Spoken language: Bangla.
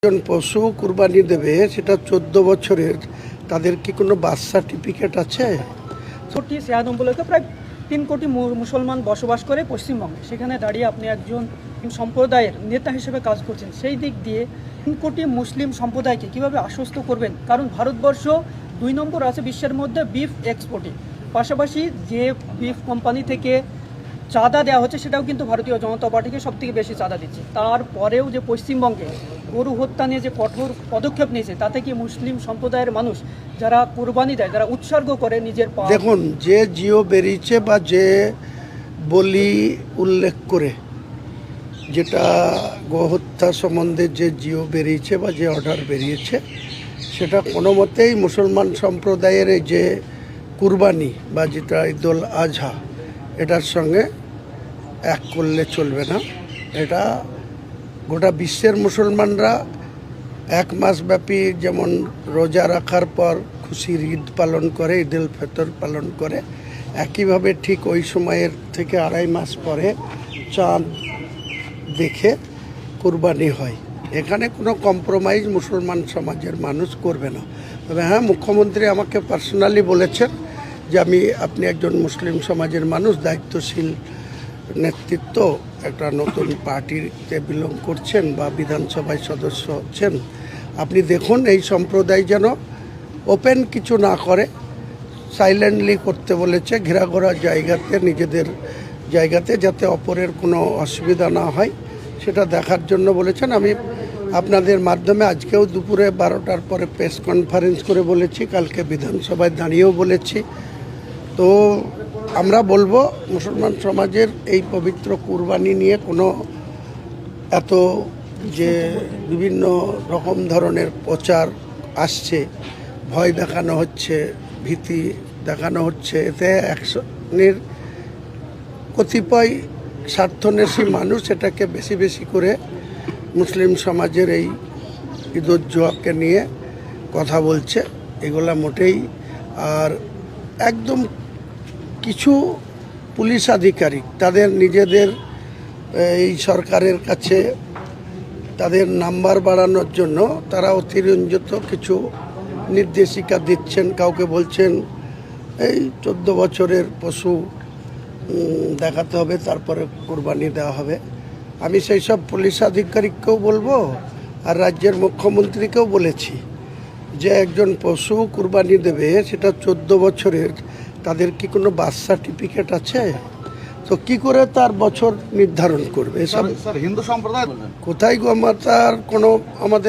জন পশু কুরবানি দেবে সেটা 14 বছরের, তাদের কি কোনো বার্থ সার্টিফিকেট আছে? কোটি সেয়াদম উপলক্ষে প্রায় 3 কোটি মুসলমান বসবাস করে পশ্চিমবঙ্গে। সেখানে দাঁড়িয়ে আপনি একজন সম্প্রদায়ের নেতা হিসেবে কাজ করছেন। সেই দিক দিয়ে 3 কোটি মুসলিম সম্প্রদায়কে কিভাবে আশ্বস্ত করবেন? কারণ ভারতবর্ষ 2 নম্বর আছে বিশ্বের মধ্যে বিফ এক্সপোর্টে। পাশাপাশি যে বিফ কোম্পানি থেকে চাঁদা দেওয়া হচ্ছে সেটাও কিন্তু ভারতীয় জনতা পার্টিকে সবথেকে বেশি চাঁদা দিচ্ছে। তারপরেও যে পশ্চিমবঙ্গে গরু হত্যা নিয়ে যে কঠোর পদক্ষেপ নিয়েছে, তাতে কি মুসলিম সম্প্রদায়ের মানুষ যারা কুরবানি দেয়, যারা উৎসর্গ করে নিজের দেখুন, যে জিও বেরিয়েছে বা যে বলি উল্লেখ করে, যেটা গোহত্যা সম্বন্ধে যে জিও বেরিয়েছে বা যে অর্ডার বেরিয়েছে, সেটা কোনো মতেই মুসলমান সম্প্রদায়ের এই যে কুরবানি বা যেটা ঈদুল আজহা, এটার সঙ্গে এক করলে চলবে না। এটা গোটা বিশ্বের মুসলমানরা 1 মাস ব্যাপী যেমন রোজা রাখার পর খুশির ঈদ পালন করে, ঈদুল ফিতর পালন করে, একইভাবে ঠিক ওই সময়ের থেকে 2.5 মাস পরে চাঁদ দেখে কুরবানি হয়। এখানে কোনো কম্প্রোমাইজ মুসলমান সমাজের মানুষ করবে না। তবে হ্যাঁ, মুখ্যমন্ত্রী আমাকে পার্সোনালি বলেছেন যে আপনি একজন মুসলিম সমাজের মানুষ, দায়িত্বশীল নেতৃত্ব, একটা নতুন পার্টিতে বিলং করছেন বা বিধানসভায় সদস্য হচ্ছেন, আপনি দেখুন এই সম্প্রদায় যেন ওপেন কিছু না করে, সাইলেন্টলি করতে বলেছে, ঘেরাঘোরা জায়গাতে, নিজেদের জায়গাতে, যাতে অপরের কোনো অসুবিধা না হয় সেটা দেখার জন্য বলেছেন। আমি আপনাদের মাধ্যমে আজকেও দুপুরে 12টার পরে প্রেস কনফারেন্স করে বলেছি, কালকে বিধানসভায় দাঁড়িয়েও বলেছি। তো আমরা বলবো মুসলমান সমাজের এই পবিত্র কুরবানি নিয়ে কোনো এত যে বিভিন্ন রকম ধরনের প্রচার আসছে, ভয় দেখানো হচ্ছে, ভীতি দেখানো হচ্ছে, এতে একশনের কতিপয় স্বার্থন্বেষী মানুষ এটাকে বেশি বেশি করে মুসলিম সমাজের এই ঈদুজ্জোহাকে নিয়ে কথা বলছে। এগুলা মোটেই, আর একদম কিছু পুলিশ আধিকারিক তাদের নিজেদের এই সরকারের কাছে তাদের নাম্বার বাড়ানোর জন্য তারা অতিরঞ্জিত কিছু নির্দেশিকা দিচ্ছেন। কাউকে বলছেন এই 14 বছরের পশু দেখাতে হবে, তারপরে কুরবানি দেওয়া হবে। আমি সেই সব পুলিশ আধিকারিককেও বলবো, আর রাজ্যের মুখ্যমন্ত্রীকেও বলেছি যে একজন পশু কুরবানি দেবে সেটা 14 বছরের, তাদের কি কোনো বার্থ সার্টিফিকেট আছে? তো কি করে তার বছর নির্ধারণ করবে? স্যার, হিন্দু সম্প্রদায় কোথায় গো, আমার তার কোনো আমাদের